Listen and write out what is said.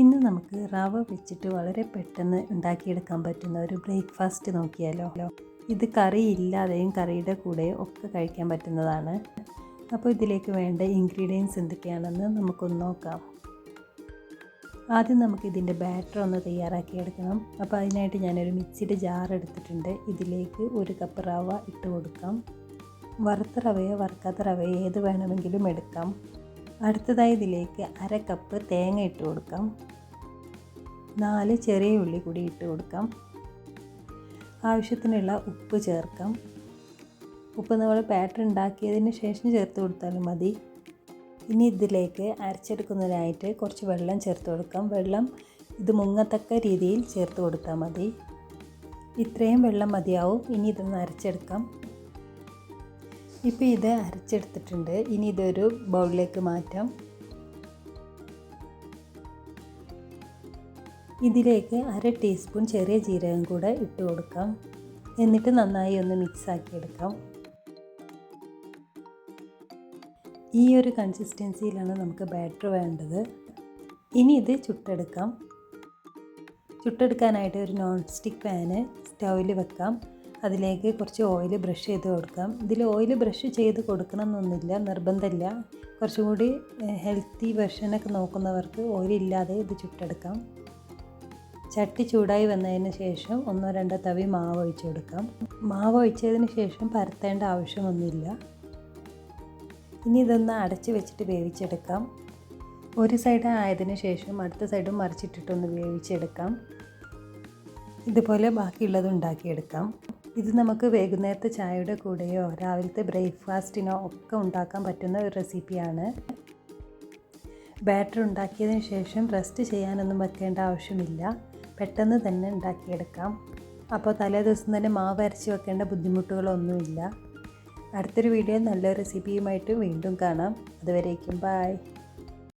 ഇന്ന് നമുക്ക് റവ വെച്ചിട്ട് വളരെ പെട്ടെന്ന് ഉണ്ടാക്കിയെടുക്കാൻ പറ്റുന്ന ഒരു ബ്രേക്ക്ഫാസ്റ്റ് നോക്കിയാലോ. ഇത് കറി ഇല്ലാതെയും കറിയുടെ കൂടെയും ഒക്കെ കഴിക്കാൻ പറ്റുന്നതാണ്. അപ്പോൾ ഇതിലേക്ക് വേണ്ട ഇൻഗ്രീഡിയൻസ് എന്തൊക്കെയാണെന്ന് നമുക്കൊന്ന് നോക്കാം. ആദ്യം നമുക്ക് ഇതിൻ്റെ ബാറ്റർ ഒന്ന് തയ്യാറാക്കിയെടുക്കണം. അപ്പോൾ അതിനായിട്ട് ഞാനൊരു മിക്സിയുടെ ജാർ എടുത്തിട്ടുണ്ട്. ഇതിലേക്ക് 1 കപ്പ് റവ ഇട്ട് കൊടുക്കാം. വറുത്ത റവയോ വറുക്കാത്ത റവയോ ഏത് വേണമെങ്കിലും എടുക്കാം. അടുത്തതായി ഇതിലേക്ക് 1/2 കപ്പ് തേങ്ങ ഇട്ട് കൊടുക്കാം. 4 ചെറിയ ഉള്ളി കൂടി ഇട്ട് കൊടുക്കാം. ആവശ്യത്തിനുള്ള ഉപ്പ് ചേർക്കാം. ഉപ്പ് നമ്മൾ ബാറ്റർ ഉണ്ടാക്കിയതിന് ശേഷം ചേർത്ത് കൊടുത്താലും മതി. ഇനി ഇതിലേക്ക് അരച്ചെടുക്കുന്നതിനായിട്ട് കുറച്ച് വെള്ളം ചേർത്ത് കൊടുക്കാം. വെള്ളം ഇത് മുങ്ങത്തക്ക രീതിയിൽ ചേർത്ത് കൊടുത്താൽ മതി. ഇത്രയും വെള്ളം മതിയാവും. ഇനി ഇതൊന്ന് അരച്ചെടുക്കാം. ഇപ്പോൾ ഇത് അരച്ചെടുത്തിട്ടുണ്ട്. ഇനി ഇതൊരു ബൗളിലേക്ക് മാറ്റാം. ഇതിലേക്ക് 1/2 ടീസ്പൂൺ ചെറിയ ജീരകം കൂടെ ഇട്ട് കൊടുക്കാം. എന്നിട്ട് നന്നായി ഒന്ന് മിക്സ് ആക്കിയെടുക്കാം. ഈ ഒരു കൺസിസ്റ്റൻസിയിലാണ് നമുക്ക് ബാറ്റർ വേണ്ടത്. ഇനി ഇത് ചുട്ടെടുക്കാം. ചുട്ടെടുക്കാനായിട്ട് ഒരു നോൺ സ്റ്റിക്ക് പാന് സ്റ്റൗവിൽ വെക്കാം. അതിലേക്ക് കുറച്ച് ഓയിൽ ബ്രഷ് ചെയ്ത് കൊടുക്കാം. ഇതിൽ ഓയിൽ ബ്രഷ് ചെയ്ത് കൊടുക്കണം എന്നൊന്നുമില്ല, നിർബന്ധമില്ല. കുറച്ചും കൂടി ഹെൽത്തി വെർഷനൊക്കെ നോക്കുന്നവർക്ക് ഓയിലില്ലാതെ ഇത് ചുട്ടെടുക്കാം. ചട്ടി ചൂടായി വന്നതിന് ശേഷം 1-2 തവി മാവ് ഒഴിച്ച് കൊടുക്കാം. മാവ് ഒഴിച്ചതിന് ശേഷം പരത്തേണ്ട ആവശ്യമൊന്നുമില്ല. ഇനി ഇതൊന്ന് അടച്ച് വെച്ചിട്ട് വേവിച്ചെടുക്കാം. ഒരു സൈഡ് ആയതിനു ശേഷം അടുത്ത സൈഡും മറിച്ചിട്ടിട്ടൊന്ന് വേവിച്ചെടുക്കാം. ഇതുപോലെ ബാക്കിയുള്ളത് ഉണ്ടാക്കിയെടുക്കാം. ഇത് നമുക്ക് വൈകുന്നേരത്തെ ചായയുടെ കൂടെയോ രാവിലത്തെ ബ്രേക്ക്ഫാസ്റ്റിനോ ഒക്കെ ഉണ്ടാക്കാൻ പറ്റുന്ന ഒരു റെസിപ്പിയാണ്. ബാറ്റർ ഉണ്ടാക്കിയതിന് ശേഷം റെസ്റ്റ് ചെയ്യാനൊന്നും വെക്കേണ്ട ആവശ്യമില്ല. പെട്ടെന്ന് തന്നെ ഉണ്ടാക്കിയെടുക്കാം. അപ്പോൾ തലേ ദിവസം തന്നെ മാവ് അരച്ച് വെക്കേണ്ട ബുദ്ധിമുട്ടുകളൊന്നുമില്ല. അടുത്തൊരു വീഡിയോ നല്ലൊരു റെസിപ്പിയുമായിട്ട് വീണ്ടും കാണാം. അതുവരേക്കും ബൈ.